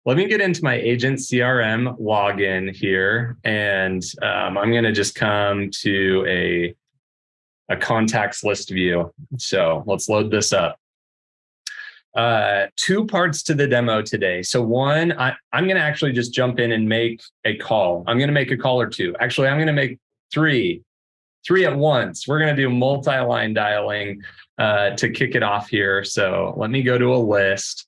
let me get into my agent CRM login here. And I'm going to just come to a contacts list view. So let's load this up. Two parts to the demo today. So one, I'm going to actually just jump in and make a call. I'm going to make a call or two. Actually, I'm going to make three at once. We're going to do multi-line dialing to kick it off here. So let me go to a list.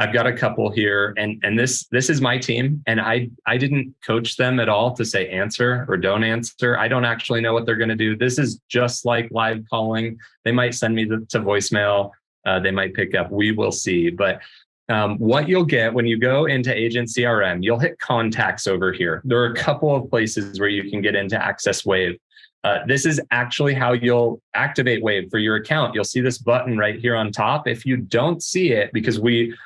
I've got a couple here, and this is my team, and I didn't coach them at all to say answer or don't answer. I don't actually know what they're going to do. This is just like live calling. They might send me to voicemail. They might pick up. We will see. But what you'll get when you go into Agent CRM, you'll hit contacts over here. There are a couple of places where you can get into Access Wave. This is actually how you'll activate Wave for your account. You'll see this button right here on top. If you don't see it, because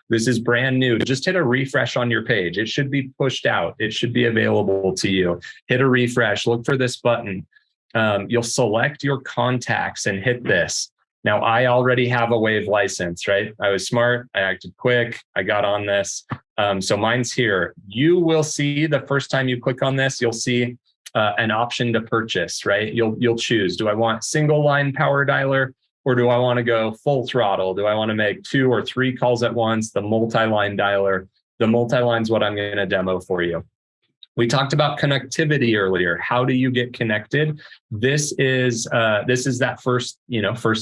this is brand new, just hit a refresh on your page. It should be pushed out. It should be available to you. Hit a refresh, look for this button. You'll select your contacts and hit this. Now, I already have a Wave license, right? I was smart. I acted quick. I got on this. So mine's here. You will see the first time you click on this, you'll see an option to purchase, right? You'll choose, do I want single line power dialer, or do I want to go full throttle? Do I want to make 2 or 3 calls at once? The multi-line dialer. The multi-line is what I'm going to demo for you. We talked about connectivity earlier. How do you get connected? This is that first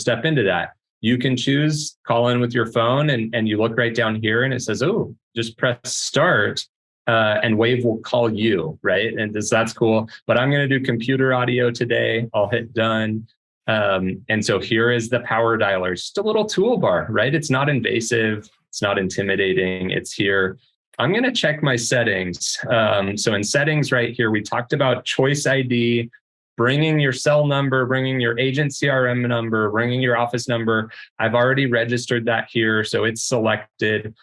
step into that. You can choose call in with your phone, and you look right down here and it says, oh, just press start. And Wave will call you, right? And that's cool. But I'm going to do computer audio today. I'll hit done. And so here is the power dialer. Just a little toolbar, right? It's not invasive. It's not intimidating. It's here. I'm going to check my settings. So in settings right here, we talked about choice ID, bringing your cell number, bringing your agent CRM number, bringing your office number. I've already registered that here. So it's selected.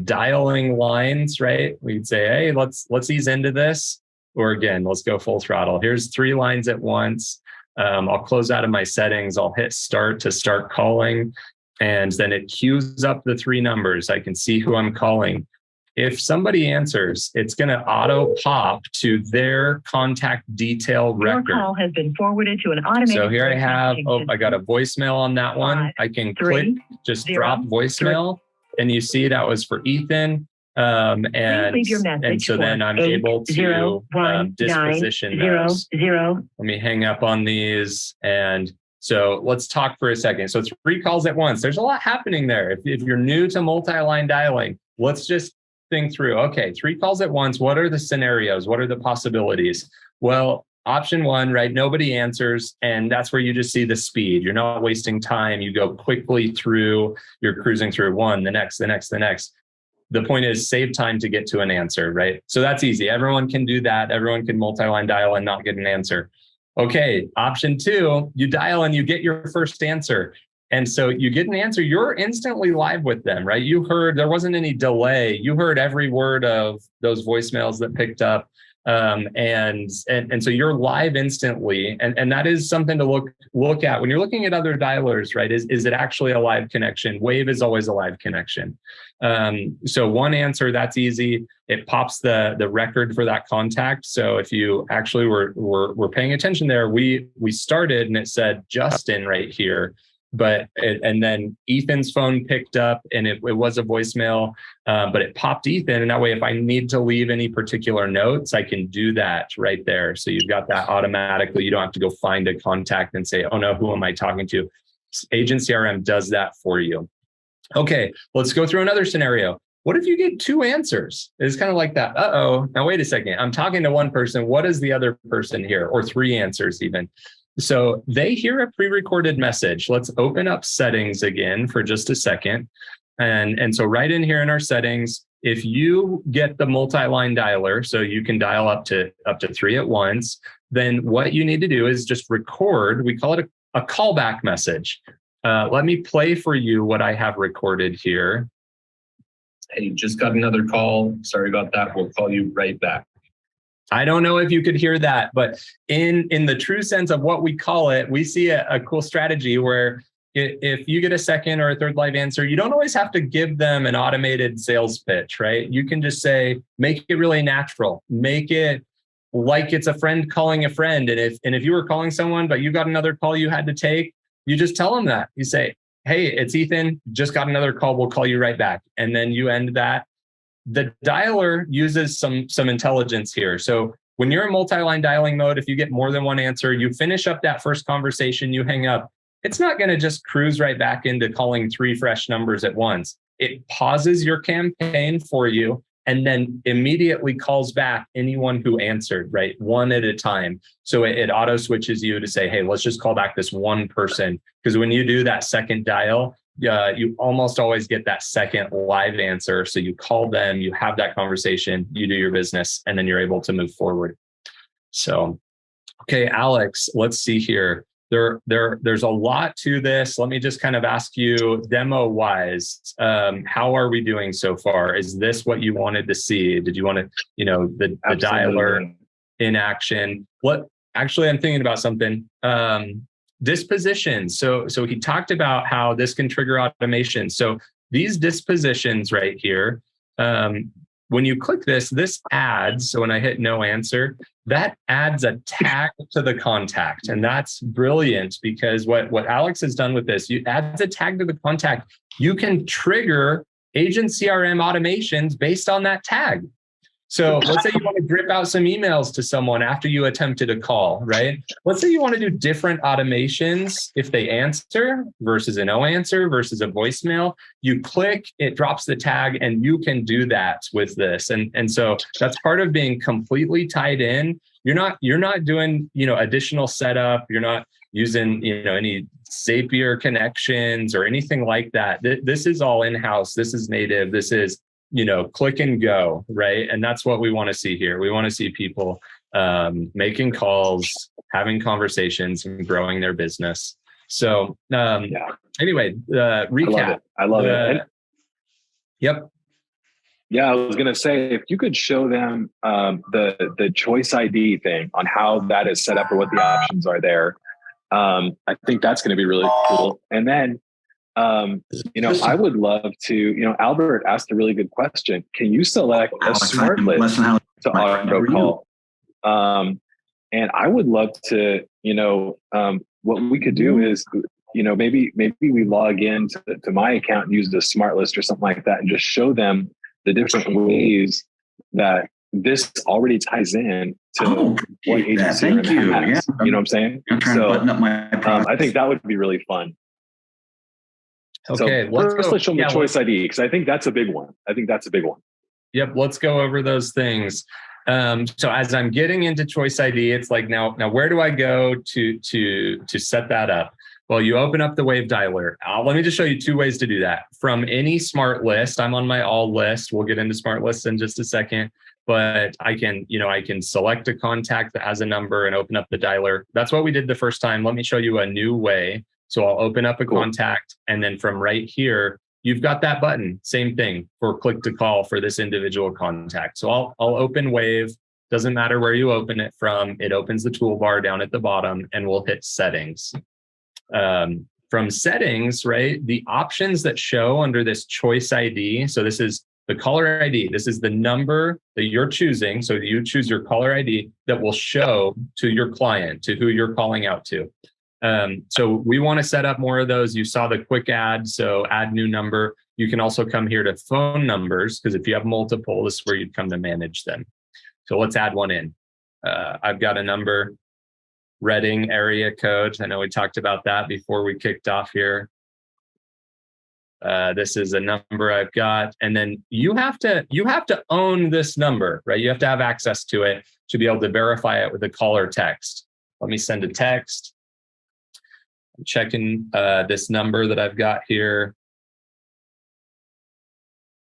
Dialing lines, right? We'd say, hey, let's ease into this. Or again, let's go full throttle. Here's 3 lines at once. I'll close out of my settings. I'll hit start to start calling. And then it queues up the 3 numbers. I can see who I'm calling. If somebody answers, it's going to auto pop to their contact detail record. Your call has been forwarded to an automated. So here I have, I got a voicemail on that one. I can click, just drop voicemail. And you see that was for Ethan. And so then I'm able to disposition those. Let me hang up on these. And so let's talk for a second. So 3 calls at once. There's a lot happening there. If you're new to multi-line dialing, let's just think through, okay, 3 calls at once. What are the scenarios? What are the possibilities? Well, option 1, right? Nobody answers. And that's where you just see the speed. You're not wasting time. You go quickly through, you're cruising through one, the next. The point is save time to get to an answer, right? So that's easy. Everyone can do that. Everyone can multi-line dial and not get an answer. Okay, option 2, you dial and you get your first answer. And so you get an answer, you're instantly live with them, right? You heard, there wasn't any delay. You heard every word of those voicemails that picked up. And so you're live instantly. And that is something to look at when you're looking at other dialers, right? Is it actually a live connection? Wave is always a live connection. So one answer, that's easy. It pops the record for that contact. So if you actually were paying attention there, we started and it said Justin right here. And then Ethan's phone picked up and it was a voicemail, but it popped Ethan. And that way, if I need to leave any particular notes, I can do that right there. So you've got that automatically. You don't have to go find a contact and say, oh no, who am I talking to? Agent CRM does that for you. Okay, let's go through another scenario. What if you get 2 answers? It's kind of like that. Uh-oh, now wait a second. I'm talking to one person. What is the other person here? Or 3 answers even. So they hear a pre-recorded message. Let's open up settings again for just a second. And so right in here in our settings, if you get the multi-line dialer, so you can dial up to 3 at once, then what you need to do is just record. We call it a callback message. Let me play for you what I have recorded here. Hey, just got another call. Sorry about that. We'll call you right back. I don't know if you could hear that, but in the true sense of what we call it, we see a cool strategy where if you get a second or a third live answer, you don't always have to give them an automated sales pitch, right? You can just say, make it really natural, make it like it's a friend calling a friend. And if you were calling someone, but you got another call you had to take, you just tell them that. You say, hey, it's Ethan, just got another call, we'll call you right back. And then you end that. The dialer uses some intelligence here. So when you're in multi-line dialing mode, if you get more than one answer, you finish up that first conversation, you hang up. It's not going to just cruise right back into calling 3 fresh numbers at once. It pauses your campaign for you and then immediately calls back anyone who answered, right? One at a time. So it auto switches you to say, hey, let's just call back this one person. Because when you do that second dial, you almost always get that second live answer. So you call them, you have that conversation, you do your business, and then you're able to move forward. So, okay, Alex, let's see here. There's a lot to this. Let me just kind of ask you, demo wise, how are we doing so far? Is this what you wanted to see? Did you want to, the dialer in action? Actually, I'm thinking about something. Dispositions. So he talked about how this can trigger automation. So these dispositions right here, when you click this adds, so when I hit no answer, that adds a tag to the contact. And that's brilliant because what Alex has done with this, you adds a tag to the contact. You can trigger agent CRM automations based on that tag. So let's say you want to drip out some emails to someone after you attempted a call, right? Let's say you want to do different automations if they answer versus a no answer versus a voicemail. You click, it drops the tag, and you can do that with this. And so that's part of being completely tied in. You're not doing, additional setup. You're not using, any Zapier connections or anything like that. This is all in-house. This is native. This is click and go, right? And that's what we want to see here. We want to see people making calls, having conversations, and growing their business. So anyway, recap. I love it. Yep. Yeah, I was going to say, if you could show them the choice ID thing on how that is set up or what the options are there, I think that's going to be really cool. And then I would love to, Albert asked a really good question. Can you select a smart list to auto call? And I would love to, what we could do is, maybe we log in to my account and use the smart list or something like that and just show them the different ways that this already ties in to what agency has. You know what I'm saying? I'm trying to button up my I think that would be really fun. Okay, let's show them the choice ID because I think that's a big one. Yep, let's go over those things. So as I'm getting into choice ID, it's like now where do I go to set that up? Well, you open up the Wave dialer. Let me just show you 2 ways to do that. From any smart list, I'm on my all list. We'll get into smart lists in just a second, but I can select a contact that has a number and open up the dialer. That's what we did the first time. Let me show you a new way. So I'll open up a contact, and then from right here, you've got that button. Same thing for click to call for this individual contact. So I'll open Wave. Doesn't matter where you open it from. It opens the toolbar down at the bottom, and we'll hit settings. From settings, right, the options that show under this choice ID. So this is the caller ID. This is the number that you're choosing. So you choose your caller ID that will show to your client, to who you're calling out to. So we want to set up more of those. You saw the quick add, so add new number. You can also come here to phone numbers, because if you have multiple, this is where you'd come to manage them. So let's add one in. I've got a number, Reading area code. I know we talked about that before we kicked off here. This is a number I've got. And then you have to own this number, right? You have to have access to it to be able to verify it with a call or text. Let me send a text. I'm checking this number that I've got here.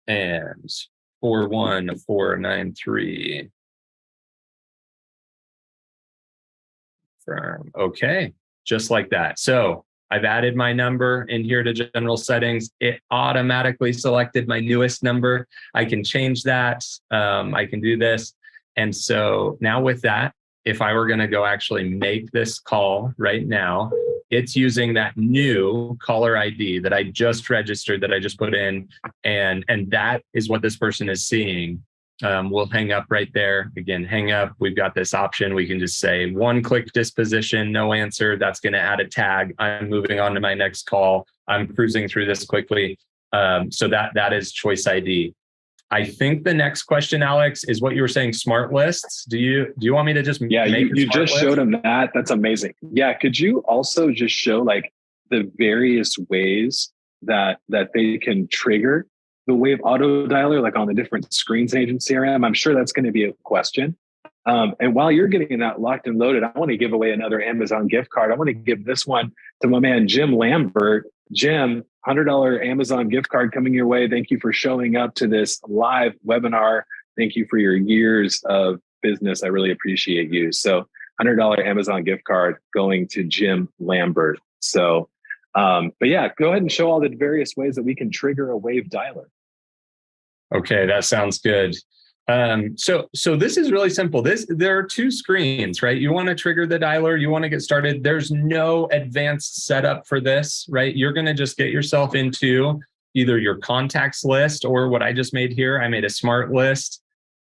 And 41493. Firm. Okay, just like that. So I've added my number in here to general settings. It automatically selected my newest number. I can change that. I can do this. And so now with that, if I were going to go actually make this call right now, it's using that new caller ID that I just registered, that I just put in, and that is what this person is seeing. We'll hang up right there. Again, hang up. We've got this option. We can just say one-click disposition, no answer. That's going to add a tag. I'm moving on to my next call. I'm cruising through this quickly. So that is choice ID. I think the next question, Alex, is what you were saying, smart lists. Do you want me to just make you just list? Showed them that. That's amazing. Yeah. Could you also just show like the various ways that they can trigger the Wave auto dialer, like on the different screens in Agent CRM? I'm sure that's going to be a question. And while you're getting that locked and loaded, I want to give away another Amazon gift card. I want to give this one to my man, Jim Lambert. Jim, $100 Amazon gift card coming your way. Thank you for showing up to this live webinar. Thank you for your years of business. I really appreciate you. So $100 Amazon gift card going to Jim Lambert. So, but yeah, go ahead and show all the various ways that we can trigger a Wave dialer. Okay, that sounds good. So this is really simple. There are two screens, right? You want to trigger the dialer, you want to get started. There's no advanced setup for this, right? You're going to just get yourself into either your contacts list or what I just made here. I made a smart list.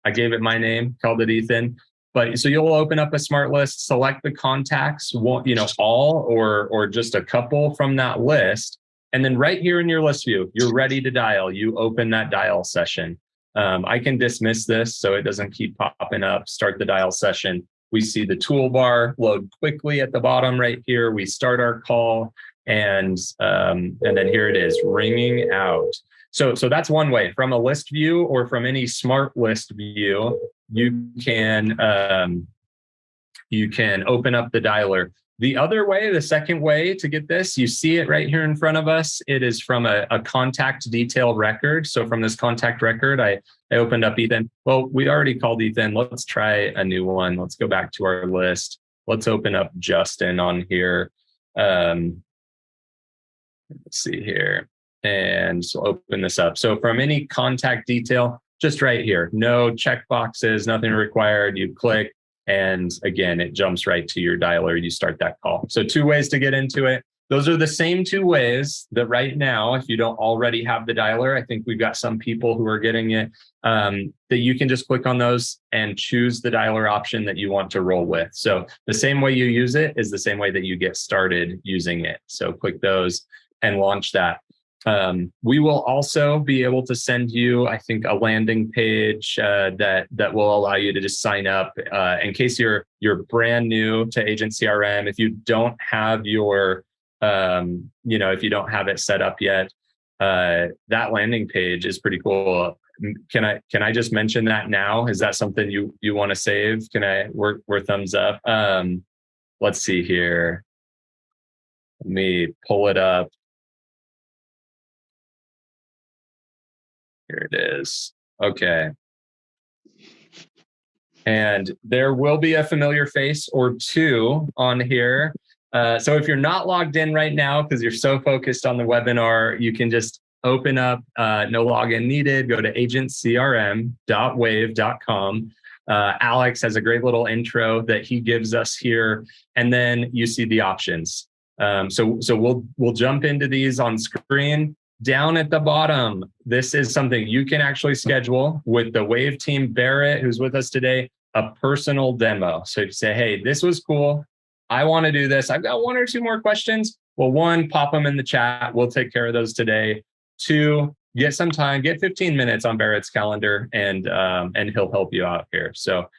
I gave it my name, called it Ethan. But so you'll open up a smart list, select the contacts, all or just a couple from that list. And then right here in your list view, you're ready to dial. You open that dial session. I can dismiss this so it doesn't keep popping up. Start the dial session. We see the toolbar load quickly at the bottom right here. We start our call, and then here it is ringing out. So that's one way. From a list view or from any smart list view, you can open up the dialer. The other way, the second way to get this, you see it right here in front of us. It is from a contact detail record. So from this contact record, I opened up Ethan. Well, we already called Ethan. Let's try a new one. Let's go back to our list. Let's open up Justin on here. Let's see here. And so open this up. So from any contact detail, just right here, no check boxes, nothing required. You click. And again, it jumps right to your dialer. You start that call. So two ways to get into it. Those are the same two ways that right now, if you don't already have the dialer, I think we've got some people who are getting it, that you can just click on those and choose the dialer option that you want to roll with. So the same way you use it is the same way that you get started using it. So click those and launch that. We will also be able to send you, I think, a landing page that will allow you to just sign up in case you're brand new to Agent CRM. If you don't have your, if you don't have it set up yet, that landing page is pretty cool. Can I just mention that now? Is that something you want to save? We're thumbs up. Let's see here. Let me pull it up. Here it is. Okay. And there will be a familiar face or two on here. So if you're not logged in right now, because you're so focused on the webinar, you can just open up, no login needed, go to agentcrm.wave.com. Alex has a great little intro that he gives us here. And then you see the options. So we'll jump into these on screen. Down at the bottom, this is something you can actually schedule with the Wave team, Barrett, who's with us today, a personal demo. So you say, hey, this was cool. I want to do this. I've got one or two more questions. Well, one, pop them in the chat. We'll take care of those today. Two, get some time, get 15 minutes on Barrett's calendar, and he'll help you out here. So